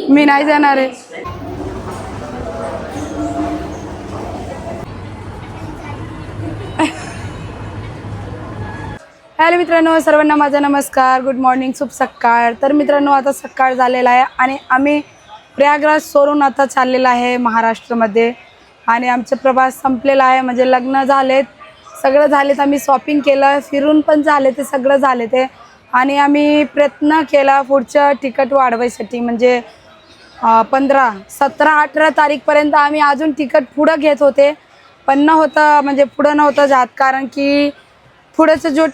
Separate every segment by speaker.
Speaker 1: मी नाही जाणार आहे. हॅलो मित्रांनो, सर्वांना माझा नमस्कार. गुड मॉर्निंग, शुभ सकाळ. तर मित्रांनो, आता सकाळ झालेला आहे आणि आम्ही प्रयागराज सोडून आता चाललेला आहे महाराष्ट्रामध्ये. आणि आमचा प्रवास संपलेला आहे, म्हणजे लग्न झालेत, सगळं झालेत, आम्ही शॉपिंग केलं, फिरून पण झाले, ते सगळं झाले ते. आणि आम्ही प्रयत्न केला पुढचं तिकीट वाढवायसाठी, म्हणजे 15, 17, 18 तारीखपर्यंत आम्ही अजून तिकीट पुढं घेत होते, पण नव्हतं, म्हणजे पुढं नव्हतं जात, कारण की पुढचं जो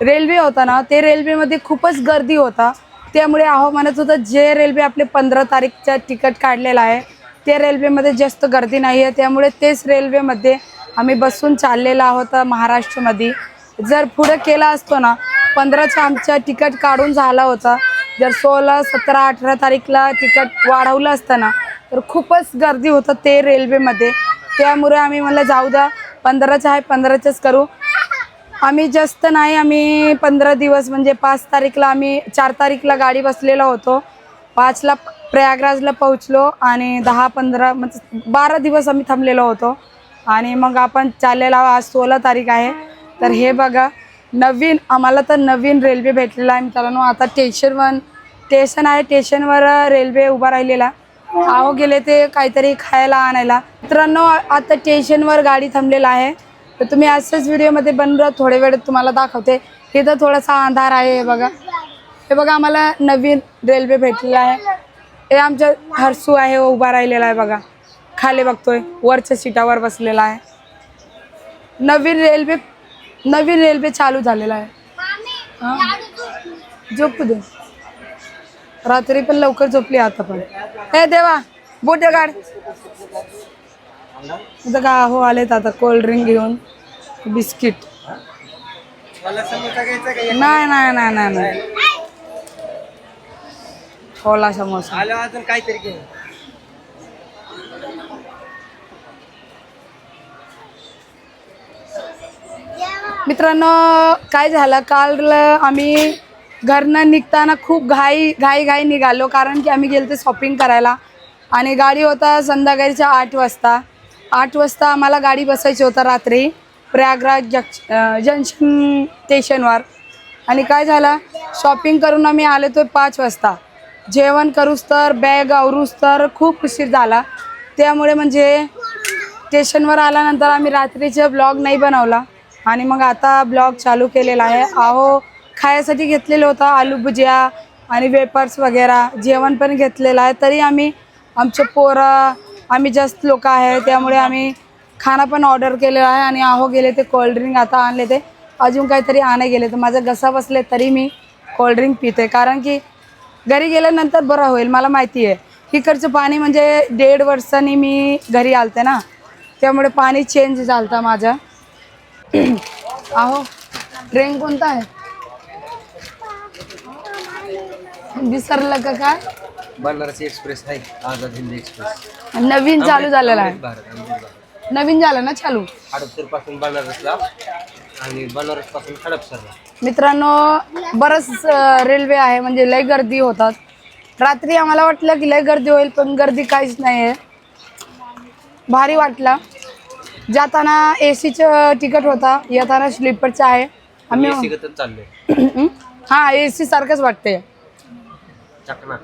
Speaker 1: रेल्वे होता ना, ते रेल्वेमध्ये खूपच गर्दी होता. त्यामुळे अहो म्हणत होतं, जे रेल्वे आपले 15 तारीखचं तिकीट काढलेलं आहे ते रेल्वेमध्ये जास्त गर्दी नाही आहे, त्यामुळे तेच रेल्वेमध्ये आम्ही बसून चाललेलो आहोत महाराष्ट्रामध्ये. जर पुढं केला असतो ना, 15चं आमचं तिकीट काढून झाला होता, जर 16, 17, 18 तारीखला तिकीट वाढवलं असतं ना, तर खूपच गर्दी होतं ते रेल्वेमध्ये. त्यामुळे आम्ही म्हणलं जाऊ द्या, 15चं आहे, 15चंच करू. आम्ही जास्त नाही, आम्ही 15 दिवस, म्हणजे 5 तारीखला आम्ही 4 तारीखला गाडी बसलेलो होतो, 5ला प्रयागराजला पोहोचलो आणि 10-15 म्हणजे 12 दिवस आम्ही थांबलेलो होतो. आणि मग आपण चाललेला, आज 16 तारीख आहे. तर हे बघा, नवीन आम्हाला तर नवीन रेल्वे भेटलेला आहे मित्रांनो. आता स्टेशन आहे, स्टेशनवर रेल्वे उभा राहिलेला. आहो गेले ते काहीतरी खायला आणायला. मित्रांनो, आता स्टेशनवर गाडी थांबलेला आहे, तर तुम्ही असंच व्हिडिओमध्ये बनलं, थोड्या वेळात तुम्हाला दाखवते. इथं थोडासा अंधार आहे, बघा, हे बघा, आम्हाला नवीन रेल्वे भेटलेला आहे. हे आमच्या हर्षू आहे, उभा राहिलेला आहे बघा, खाली बघतोय, वरच्या सीटावर बसलेला आहे. नवीन रेल्वे चालू झालेला आहे. झोपू दे, रात्री पण लवकर झोपली, आता पण. हे देवा, बोटे काढ. आता का हो आलेत आता कोल्ड्रिंक घेऊन, बिस्किट. नाही नाही नाही नाही नाही, खोला समोसा.
Speaker 2: अजून काहीतरी घेऊन.
Speaker 1: मित्रांनो, काय झालं, काल आम्ही घरनं निघताना खूप घाई निघालो, कारण की आम्ही गेलो ते शॉपिंग करायला. आणि गाडी होता संध्याकाळच्या 8 वाजता. 8 वाजता आम्हाला गाडी बसायची होता रात्री प्रयागराज जंक्शन स्टेशनवर. आणि काय झालं, शॉपिंग करून आम्ही आलो तो 5 वाजता. जेवण करूस तर, बॅग आवरूस तर खूप उशीर झाला. त्यामुळे म्हणजे स्टेशनवर आल्यानंतर आम्ही रात्रीचे ब्लॉग नाही बनवला, आणि मग आता ब्लॉग चालू केलेला आहे. अहो खायसाठी घेतलेलं होतं, आलू भुजिया आणि वेपर्स वगैरे, जेवण पण घेतलेलं आहे. तरी आम्ही, आमचे पोरं, आम्ही जास्त लोक आहे, त्यामुळे आम्ही खाना पण ऑर्डर केलेला आहे. आणि अहो गेले ते कोल्ड्रिंक आता आणले, ते अजून काहीतरी आणाय गेले, तर माझा घसा बसले तरी मी कोल्ड्रिंक पिते, कारण की घरी गेल्यानंतर बरं होईल. मला माहिती आहे, इकडचं पाणी, म्हणजे 1.5 वर्षांनी मी घरी आलते ना, त्यामुळे पाणी चेंज झालं माझं. अहो ट्रेन कोणता आहे विसरलं का काय?
Speaker 2: बनारसी एक्सप्रेस आहे, आझाद हिंद एक्सप्रेस.
Speaker 1: नवीन चालू झालेला आहे, नवीन झालं ना चालू,
Speaker 2: हडपसर पासून बनारसला आणि बनारस पासून हडपसरला.
Speaker 1: मित्रांनो, बरंच रेल्वे आहे, म्हणजे लय गर्दी होतात. रात्री आम्हाला वाटलं की लय गर्दी होईल, पण गर्दी काहीच नाही आहे, भारी वाटलं. जाताना AC-चं तिकीट होता, येताना स्लीपरचं आहे. आम्ही
Speaker 2: AC गतच चाललोय.
Speaker 1: हां, AC सारखंच वाटते.
Speaker 2: चकना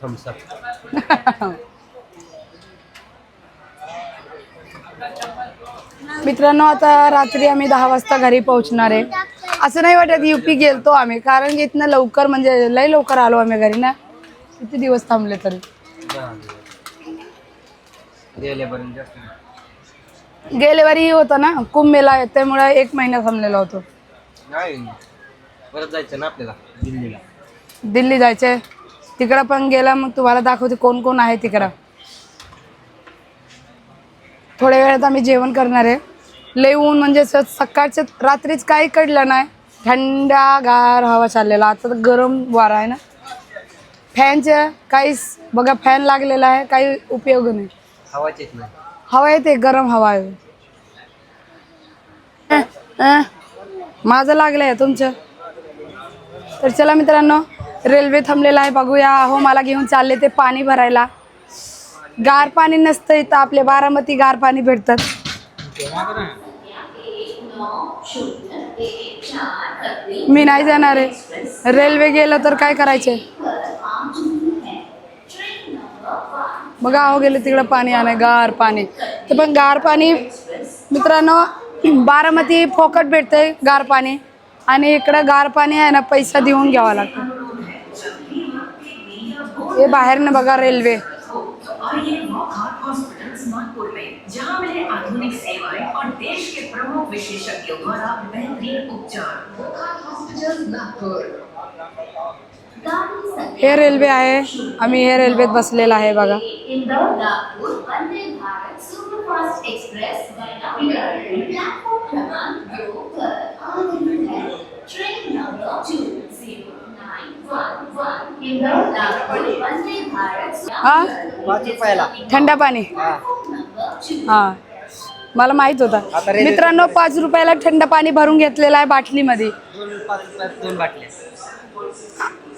Speaker 2: थम्स अप.
Speaker 1: मित्रांनो, आता रात्री आम्ही 10 वाजता घरी पोहोचणार आहे. असं नाही वाटत UP गेलतो आम्ही, कारण की इथनं लवकर, म्हणजे लय लवकर आलो आम्ही घरी ना. किती दिवस थांबले तरी. गेल्या वारी होतं ना कुंभमेला, त्यामुळे 1 महिना थांबलेला होतो.
Speaker 2: नाही, परत जायचं ना आपल्याला दिल्लीला.
Speaker 1: दिल्ली जायचंय, तिकडं पण गेला, मग तुम्हाला दाखवते कोण कोण आहे तिकडं. थोड्या वेळात आम्ही जेवण करणार आहे. लय ऊन, म्हणजे सकाळच्या रात्रीच काही कळलं नाही, थंडगार हवा चाललेला. आता तर गरम वारा आहे ना, फॅनचं काहीच, बघा फॅन लागलेला आहे, काही उपयोग नाही,
Speaker 2: हवाच येत नाही.
Speaker 1: हवा येते, गरम हवा आहे. माझं लागलं आहे, तुमचं तर चला मित्रांनो, रेल्वे थांबलेला आहे, बघूया. हो, मला घेऊन चालले ते पाणी भरायला. गार पाणी नसतं इथं, आपले बारामती गार पाणी भेटतात. मी नाही जाणार आहे. रेल्वे गेलं तर काय करायचे. बघा, हो गेले तिकडं पाणी आणाय, गार पाणी. ते पण गार पाणी मित्रांनो, बारामती फोकट भेटतंय गार पाणी, आणि इकडं गार पाणी आहे ना, पैसा देऊन घ्यावा लागतो. हे बाहेरनं बघा रेल्वे. जहां मिले आधुनिक सेवाएं और देश के प्रमुख विशेषज्ञों द्वारा बेहतरीन उपचार। हॉस्पिटल नागपुर। हे रेल्वे आहे, आम्ही हे रेल्वेत बसलेला आहे बघा. Indore Nagpur Vande Bharat superfast express platform क्रमांक 2 पर आ रही है. Train number 209111 Indore Nagpur Vande Bharat. हा,
Speaker 2: 5 रुपयाला
Speaker 1: थंड पाणी. हा, मला माहित होता मित्रांनो. 5 रुपयाला थंड पाणी भरून घेतलेलं आहे बाटलीमध्ये.
Speaker 2: 2 बाटल्या.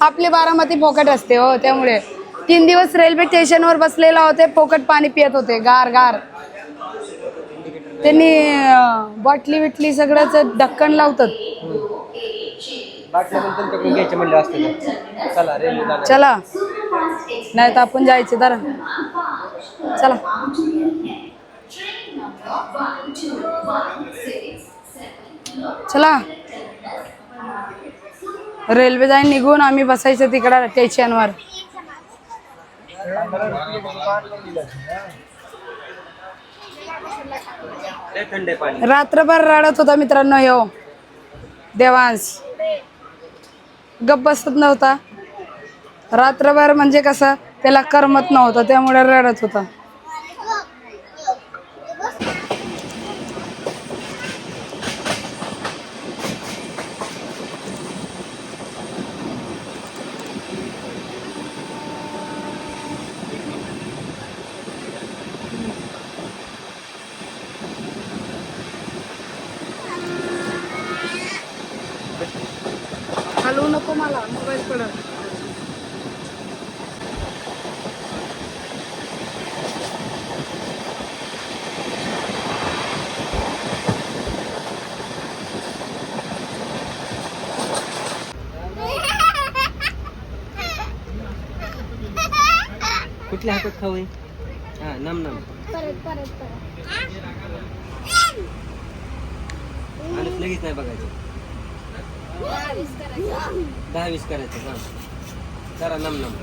Speaker 1: आपले बारामती फोकट असते हो, त्यामुळे 3 दिवस रेल्वे स्टेशनवर बसलेला होते, फोकट पाणी पित होते गार गार. त्यांनी बाटली बिटली सगळ्याच ढक्कन लावतात. चला, नाही तर आपण जायचे. तर चला, चला. रेल्वे जाईन निघून, आम्ही बसायचं तिकडं स्टेशनवर. रात्रभर रडत होता मित्रांनो ह्यो देवांश. गप्प बसत नव्हता रात्रभर. म्हणजे कसं, त्याला करमत नव्हतं, त्यामुळे रडत होता. हलवू नको मला, मोबाईल पडत.
Speaker 2: कुठल्या हातात खाऊ? हा, नम नम. आणि लगेच नाही बघायचं. 10-20 करायचं. हा, करा नम नम.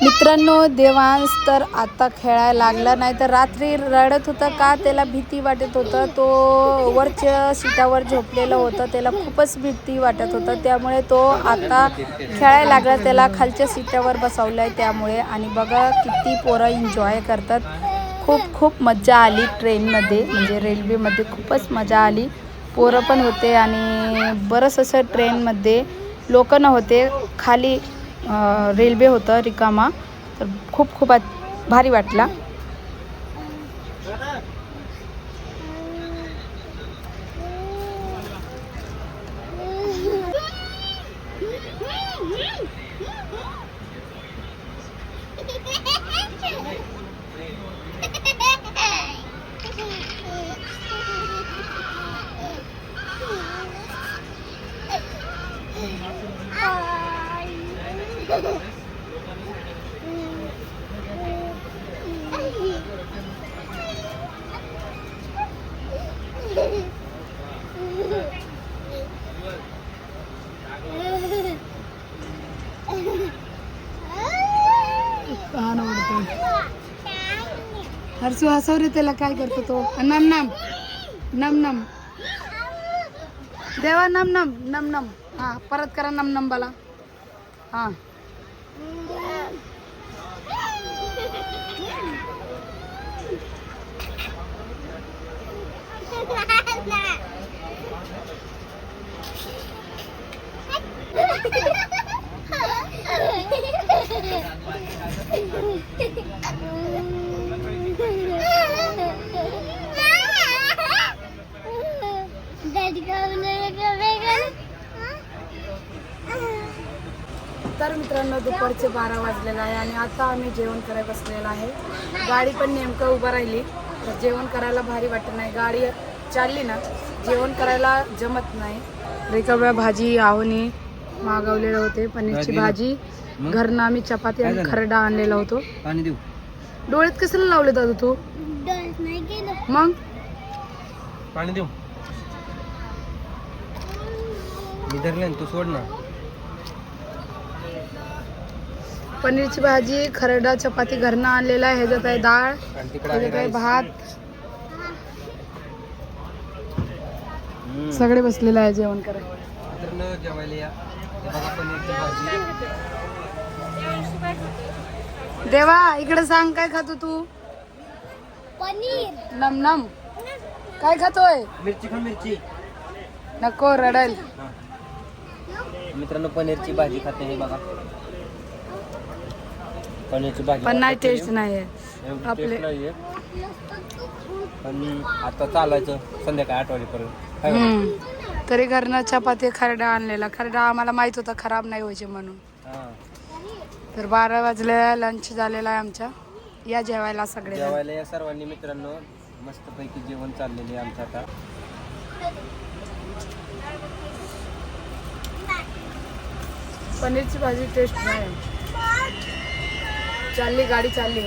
Speaker 2: मित्रांनो, देवांश तर आता खेळायला लागला. नाही तर रात्री रडत होता का, त्याला भीती वाटत होतं. तो वरच्या सीटावर झोपलेलं होतं, त्याला खूपच भीती वाटत होतं. त्यामुळे तो आता खेळायला लागला. त्याला खालच्या सीटावर बसवलं आहे त्यामुळे. आणि बघा किती पोरं एन्जॉय करतात. खूप खूप मजा आली ट्रेनमध्ये, म्हणजे रेल्वेमध्ये खूपच मजा आली. पोरं पण होते आणि बरंच असं ट्रेनमध्ये लोक नव्हते. खाली रेल्वे होतं रिकामा. तर खूप खूप भारी वाटला.
Speaker 1: हर्षू हसव रे, त्याला काय करतो तो? नम नम नम नम देवा, नम नम नम नम. हा परत करा नम नम बाला. हा तर मित्रांनो दुपारचे 12 वाजलेला आहे आणि आता आम्ही जेवण करायला बसलेलं आहे. गाडी पण नेमकं उभं राहिली तर जेवण करायला भारी वाटत नाही. गाडी चालली ना जेवण करायला जमत नाही. रिकाम्या भाजी आहोनी मागवलेले होते, पनीरची भाजी. घरनं आम्ही चपाती आणि खरडा आणलेला होतो.
Speaker 3: पाणी देऊ?
Speaker 1: डोळ्यात कशाला लावले दादू तू? मग
Speaker 3: पाणी देऊ? मी धरले तू सोड ना.
Speaker 1: पनीरची भाजी खरडा चपाती घरनं आणलेला आहे. ह्याच्यात आहे डाळ,
Speaker 3: आणि तिकडे
Speaker 1: ह्याच्यात आहे
Speaker 3: आहे
Speaker 1: भात. सगळे बसलेले आहे जेवण करायला.
Speaker 3: तर न जेवायला या. हे बघा पनीरची भाजी.
Speaker 1: देवा इकडे सांग, काय खातो तू?
Speaker 2: पनीर.
Speaker 1: नम नम काय खातोय?
Speaker 3: मिरची खा मिरची.
Speaker 1: नको रडेल.
Speaker 3: मित्रांनो पनीरची भाजी खाते. हे बघा पनीरची भाजी
Speaker 1: पण नाही
Speaker 3: खाते.
Speaker 1: टेस्ट नाही आहे
Speaker 3: एवढी
Speaker 1: आपले.
Speaker 3: टेस्ट नाहीये. पण आता चालायचं संध्याकाळी 8 वाजेपर्यंत. हाय का?
Speaker 1: तरी घरनं चपाती खरडा आणलेला. खरडा आम्हाला माहित होता खराब नाही व्हायचे म्हणून.
Speaker 3: हा.
Speaker 1: तर 12 वाजले, लंच झालेला आहे आमच्या. या जेवायला सगळे.
Speaker 3: जेवायला या सर्वांनी मित्रांनो. मस्तपैकी जेवण चाललेले आहे आमचं आता.
Speaker 1: पनीरची भाजी टेस्ट नाही. चालली गाडी चालली.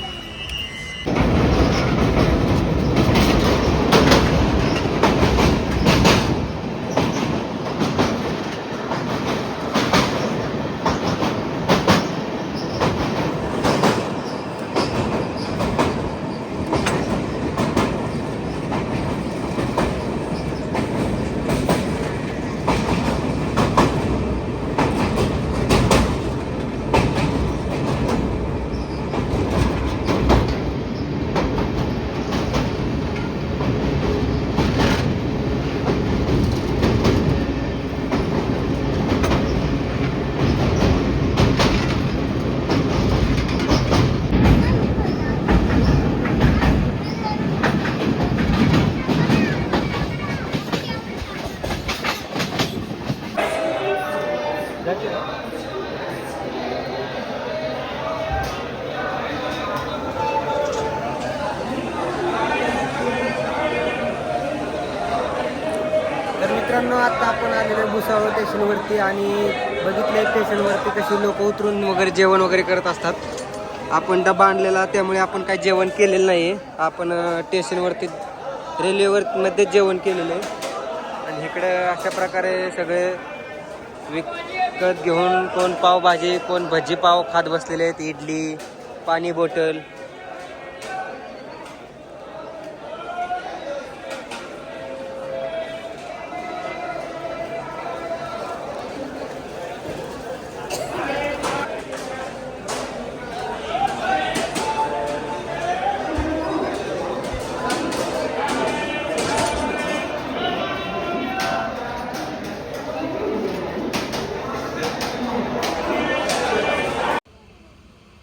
Speaker 3: तर मित्रांनो आता आपण आलेलो भुसावळ स्टेशनवरती आणि बघितलं स्टेशनवरती कशी लोक उतरून वगैरे जेवण वगैरे करत असतात. आपण डबा आणलेला त्यामुळे आपण काही जेवण केलेलं नाही आहे. आपण स्टेशनवरती रेल्वेवरमध्ये जेवण केलेलं आहे आणि इकडं अशा प्रकारे सगळे विकत घेऊन कोण पावभाजी कोण भजी पाव खात बसलेले आहेत. इडली पाणी बॉटल.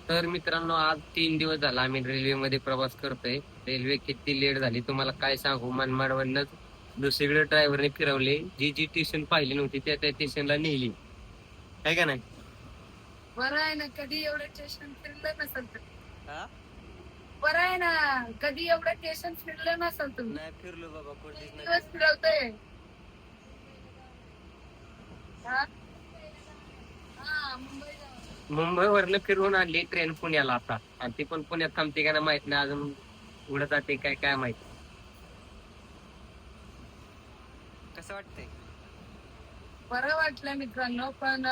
Speaker 3: तर मित्रांनो आज 3 दिवस झाला आम्ही रेल्वेमध्ये प्रवास करतोय. रेल्वे किती लेट झाली तुम्हाला काय सांगू. मनमाडवरनंच दुसरीकडे ड्रायव्हरने फिरवले. जी स्टेशन पाहिली नव्हती त्या स्टेशनला नेली आहे का नाही.
Speaker 1: बरं आहे ना, कधी एवढं स्टेशन फिरलं नसेल तर. बरं आहे ना, कधी एवढं स्टेशन फिरलं नसेल तुम्ही.
Speaker 3: नाही फिरलो बाबा कोणतीच नाही.
Speaker 1: दिवस फिरवतोय. हा? हा, मुंबई जाऊ.
Speaker 3: मुंबईवरनं फिरवून आणली ट्रेन पुण्याला आता आणि ती पण पुण्यात थांबते का ना माहित नाही अजून. उडत जाते काय काय माहित. कसं वाटतंय?
Speaker 1: बरं वाटलं मित्रांनो, पण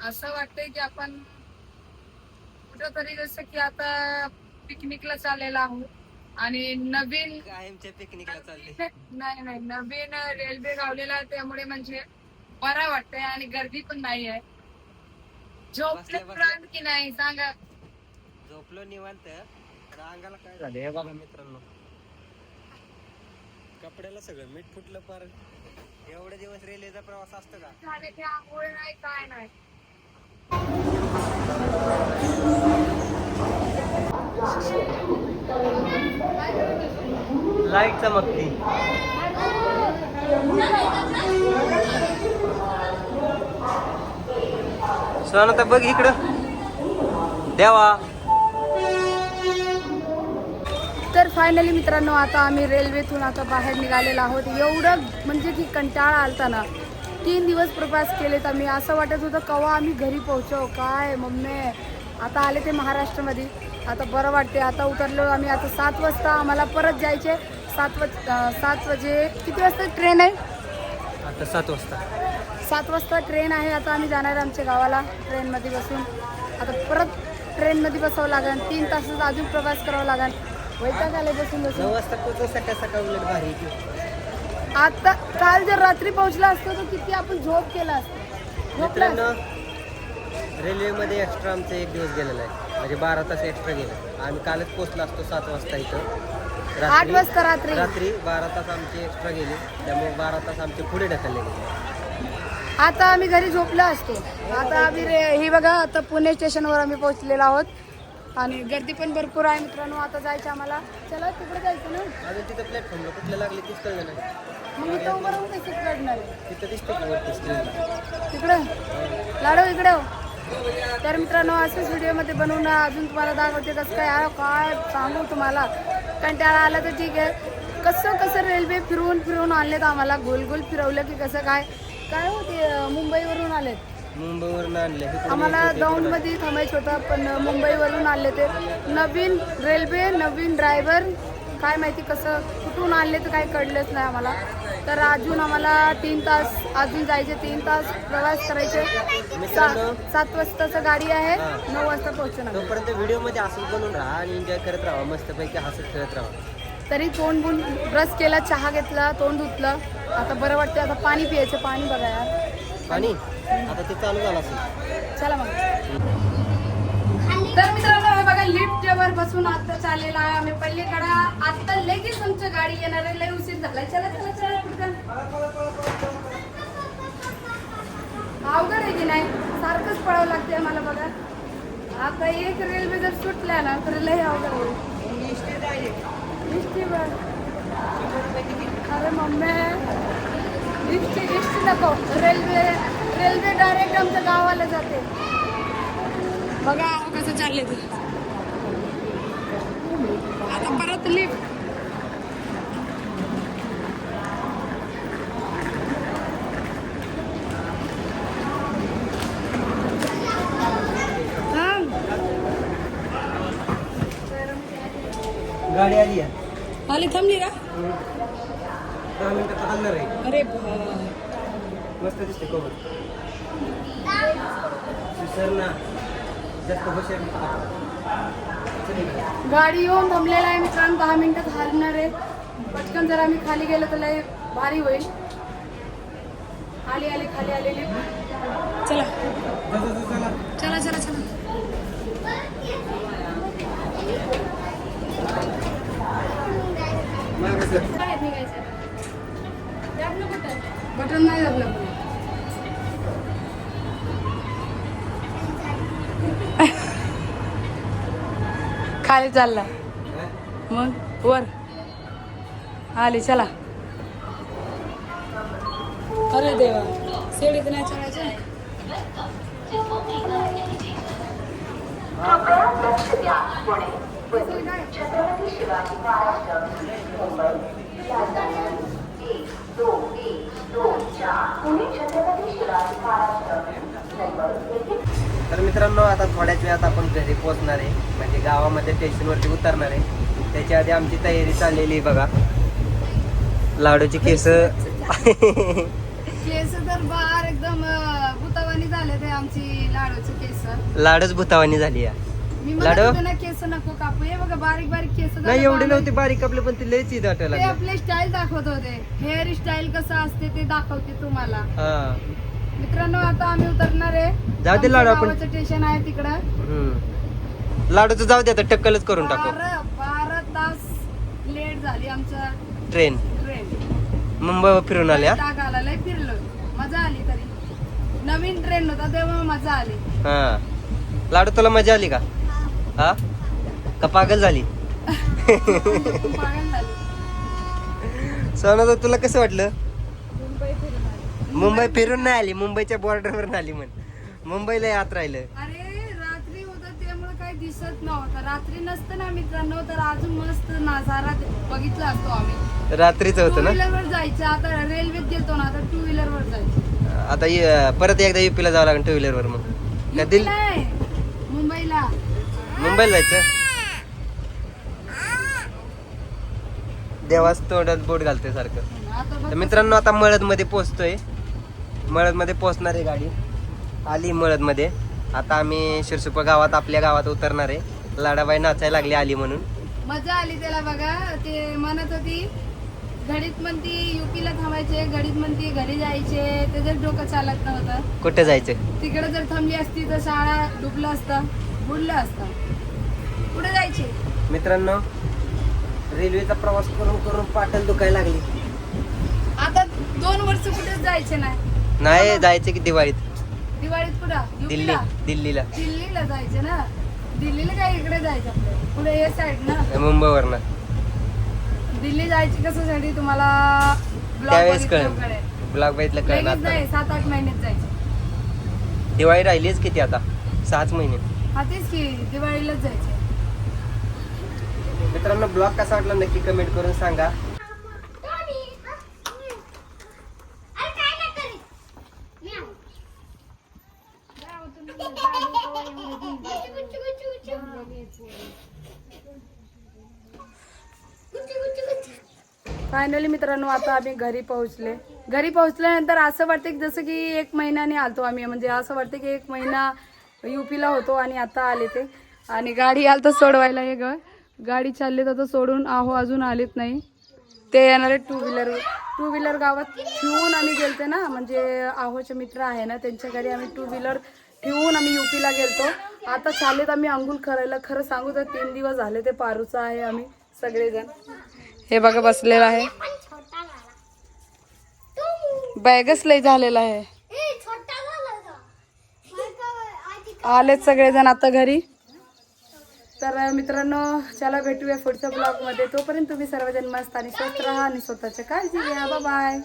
Speaker 1: असं वाटतंय की आपण कुठंतरी जसं की आता पिकनिकला चाललेलो आहोत. आणि नवीन
Speaker 3: कायमच्या पिकनिकला चालले.
Speaker 1: नाही नवीन रेल्वे गावलेला आहे, त्यामुळे म्हणजे बरा वाटतंय आणि गर्दी पण नाही आहे. झोपले प्राण की नाही सांगा.
Speaker 3: झोपलो निवांत, पण अंगाला काय झालं हे बघा मित्रांनो, कपड्याला सगळं मीठ फुटलं पार. एवढे दिवस रेल्वेचा प्रवास असतो का?
Speaker 1: खाण्याची आंघोळ नाही काय नाही.
Speaker 3: लाईट चमकती. सोनता बघ इकडं देवा.
Speaker 2: तर फायनली मित्रांनो आता आम्ही रेल्वेतून आता बाहेर निघालेलो आहोत. एवढं म्हणजे की कंटाळा आलता ना. 3 दिवस प्रवास केलेत आम्ही. असं वाटत होतं केव्हा आम्ही घरी पोहोचो. काय मम्मी आता आले ते महाराष्ट्रामध्ये. आता बरं वाटते. आता उतरलो आम्ही. आता 7 वाजता आम्हाला परत जायचे. 7 वाजे किती वाजता ट्रेन आहे?
Speaker 3: आता 7 वाजता.
Speaker 2: 7 वाजता ट्रेन आहे. आता आम्ही जाणार आमच्या गावाला ट्रेनमध्ये बसून. आता परत ट्रेनमध्ये बसावं लागेल. 3 तासाचा अजून प्रवास करावा लागेल. वैताग आले बसून
Speaker 3: 9 वाजता पोहोचो. सकाळ उलट भारी.
Speaker 2: आता काल जर रात्री पोहोचला असतो तर किती आपण झोप केला असतो.
Speaker 3: मित्रांनो रेल्वेमध्ये एक्स्ट्रा आमचं 1 दिवस गेलेला आहे, म्हणजे 12 तास एक्स्ट्रा गेले. आम्ही कालच पोहोचलो असतो 7 वाजता इथं.
Speaker 2: 8 वाजता रात्री
Speaker 3: 12 तास आमचे एक्स्ट्रा गेले, त्यामुळे 12 तास आमचे पुढे ढकलले गेले.
Speaker 2: आता आम्ही घरी झोपलो असतो. आता आम्ही ही बघा आता पुणे स्टेशनवर आम्ही पोहोचलेलो आहोत आणि गर्दी पण भरपूर आहे मित्रांनो. आता जायचं आम्हाला. चला तिकडे जायचं ना.
Speaker 3: अजून तिथं प्लॅटफॉर्मला कुठलं लागले तीच कळलं नाही.
Speaker 2: मग इथं उभं राहून कसं काढणार आहे?
Speaker 3: तिथं दिसतं की वरती स्क्रीनला.
Speaker 2: तिकडं लाडो इकडे हो. तर मित्रांनो असंच व्हिडिओमध्ये बनवून अजून तुम्हाला दाखवते कसं काय सांगू तुम्हाला. कंटाळा आला तर ठीक आहे. कसं रेल्वे फिरवून आणलेत आम्हाला. गोल फिरवलं की कसं काय होते. मुंबईवरून आलेत.
Speaker 3: मुंबईवरून आणले.
Speaker 2: आम्हाला दौंडमध्ये थांबायचं होतं पण मुंबईवरून आले ते. नवीन रेल्वे नवीन ड्रायव्हर काय माहिती कसं कुठून आणले तर काही कळलंच नाही आम्हाला. तर अजून आम्हाला 3 तास अजून जायचे. 3 तास प्रवास करायचे. 7 वाजताचं गाडी आहे. 9 वाजता पोहोचणार.
Speaker 3: तोपर्यंत व्हिडिओमध्ये असंच बनवून राहा आणि एन्जॉय करत राहा. मस्तपैकी हसत खेळत राहा.
Speaker 2: तरी तोंड ब्रश केला, चहा घेतला, तोंड धुतलं. आता बरं वाटतं. आता पाणी पियायचं. पाणी बघा यार.
Speaker 3: पाणी आता ते चालू झालं असेल.
Speaker 2: चला मग. तर मित्रांनो हे बघा लिफ्टवर बसून आता चाललेला आहे आम्ही पल्लीकडा. आता लगेच तुमची गाडी येणार आहे. लय उशीर झालाय. चला पटकन. अवघड आहे की नाही. सारखंच पळावं लागते मला बघा. आता एक रेल्वे जर सुटल्या ना तर लय अवघड होईल. इष्टी बघ. अरे मम्मी इष्टी नको. रेल्वे डायरेक्ट आमच्या गावाला जाते. बघा कसं चालले ते. आता परत लिफ्ट.
Speaker 3: गाडी आली आहे.
Speaker 2: आली थांबली का?
Speaker 3: 10 मिनिटात थांबणार आहे.
Speaker 2: अरे
Speaker 3: मस्त दिसते कवर. सर ना जास्त बसेल.
Speaker 2: गाडी येऊन थांबलेला आहे मित्रांनो. 10 मिनिटात हलणार आहे. पटकन जर आम्ही खाली गेलो तर लय भारी होईल. आली खाली आलेली. चला चला चला चला. काय निघायचं बटन नाही दाबलं. खाली चालला मग वर आली. चला. अरे देवा शेडीत नाही चढायचं.
Speaker 3: तर मित्रांनो आता थोड्याच वेळात आपण घरी पोहोचणार आहे, म्हणजे गावामध्ये स्टेशनवरती उतरणार आहे. त्याच्या आधी आमची तयारी चाललेली आहे बघा. लाडूची केस
Speaker 2: केस तर बाहेर एकदम भूतावानी झाले ते आमची लाडूची केस.
Speaker 3: लाडच भूतावानी झाली आहे.
Speaker 2: मी म्हणत
Speaker 3: लाडू?
Speaker 2: होते ना केस नको कापू. हे बघा बारीक बारीक केस
Speaker 3: नाही एवढे नव्हते बारीक आपले, पण ते लयच इथं वाटायला
Speaker 2: ते
Speaker 3: लागलं.
Speaker 2: आपले स्टाईल दाखवत होते. हेअर स्टाईल कसं असते ते दाखवते तुम्हाला.
Speaker 3: हा
Speaker 2: मित्रांनो आता आम्ही उतरणार आहे.
Speaker 3: जाऊ दे लाडू, आपण
Speaker 2: स्टेशन आहे तिकडं.
Speaker 3: लाडूचं जाऊ दे आता, टक्कलच करून टाकू.
Speaker 2: 12 तास लेट झाली आमच्या
Speaker 3: ट्रेन
Speaker 2: ट्रेन.
Speaker 3: मुंबई फिरून आल्या.
Speaker 2: टाक आला लय फिरलो, मजा आली. तरी नवीन ट्रेन होता तेव्हा मजा आली.
Speaker 3: हा लाडू तुला मजा आली का? हा का पागल झाली?
Speaker 2: पागल झाली.
Speaker 3: सोना तर तुला कसं वाटलं? मुंबई फिरून नाही आली, मुंबईच्या बॉर्डरवर आली म्हण. मुंबईला यात राहिलं.
Speaker 2: अरे रात्री होतं त्यामुळे काही दिसत नव्हतं. रात्री नसतं ना मित्रांनो तर अजून मस्त नजारा बघितला असतो आम्ही.
Speaker 3: रात्रीचं होतं
Speaker 2: टू
Speaker 3: ना.
Speaker 2: व्हीलर वर जायचं. आता रेल्वेत गेलतो ना, आता टू व्हीलर वर जायचं.
Speaker 3: आता परत एकदा युपीला जावं लागेल टू व्हीलर वर. मग का दिल्ली
Speaker 2: नाही, मुंबईला.
Speaker 3: मुंबईला जायचं. देवाच तोंडात बोट घालते सारखं.
Speaker 2: आता
Speaker 3: तर
Speaker 2: बघ
Speaker 3: मित्रांनो आता मळद मध्ये पोहोचतोय. मळद मध्ये पोहोचणार आहे गाडी. आली मळद मध्ये. आता आम्ही शिरसुपा गावात आपल्या गावात उतरणार आहे. लाडाबाई नाचायला लागली आली म्हणून.
Speaker 2: मजा आली त्याला बघा. ते म्हणत होती घडीत म्हणती युपीला थांबायचे, घडीत म्हणती घरी जायचे. त्याचं डोकं चालत नव्हतं.
Speaker 3: कुठे जायचं?
Speaker 2: तिकडे जर थांबली असती तर शाळा डुबलं असतं, बुडलं असतं. कुठे जायचे?
Speaker 3: मित्रांनो रेल्वेचा प्रवास करून करून पाटण दुखायला लागली.
Speaker 2: आता 2 वर्ष कुठेच जायचे नाही.
Speaker 3: नाही जायचं की दिवाळीत.
Speaker 2: दिवाळीत कुठं?
Speaker 3: दिल्ली
Speaker 2: युपीला.
Speaker 3: दिल्लीला
Speaker 2: दिल्लीला जायचे ना. दिल्लीला काय इकडे जायचं आपलं पुढे हे साईड ना.
Speaker 3: मुंबईवरनं.
Speaker 2: दिल्ली जायची कशासाठी तुम्हाला
Speaker 3: त्यावेळेस कळेल. ब्लॉग बघितलं कळेल.
Speaker 2: लगेच
Speaker 3: आता
Speaker 2: नाही, 7-8 महिन्यात जायचं.
Speaker 3: दिवाळी राहिलीच किती आता? 6 महिने.
Speaker 2: हा तेच की दिवाळीलाच जायचं.
Speaker 3: मित्रांनो ब्लॉग कसा वाटला नक्की कमेंट करून सांगा.
Speaker 1: फायनली मित्रांनो आता आम्ही घरी पोहोचले. घरी पोहोचल्यानंतर असं वाटतं की जसं की 1 महिन्याने आलतो आम्ही. म्हणजे असं वाटतं की 1 महिना युपीला होतो आणि आता आले ते. आणि गाडी आलं तर सोडवायला हे गाडी चालली तर सोडून आहो अजून आलेत नाही. ते येणारे टू व्हीलर गावात ठेवून आम्ही गेलते ना. म्हणजे आहोचे मित्र आहे ना त्यांच्या घरी आम्ही टू व्हीलर ठेवून आम्ही युपीला गेलतो. आता चालेत आम्ही अंघोळ करायला. खरं सांगू तर 3 दिवस झाले ते पारूचं आहे आम्ही सगळेजण. हे बघा बसलेला आहे. बॅगच लय झालेला आहे. आलेत सगळेजण आता घरी. तर मित्रांनो चला भेटूया पुढच्या ब्लॉग मध्ये. तोपर्यंत तुम्ही सर्वजण मस्त आणि स्वस्त राहा आणि स्वतःच्या काळजी घ्या. Bye bye.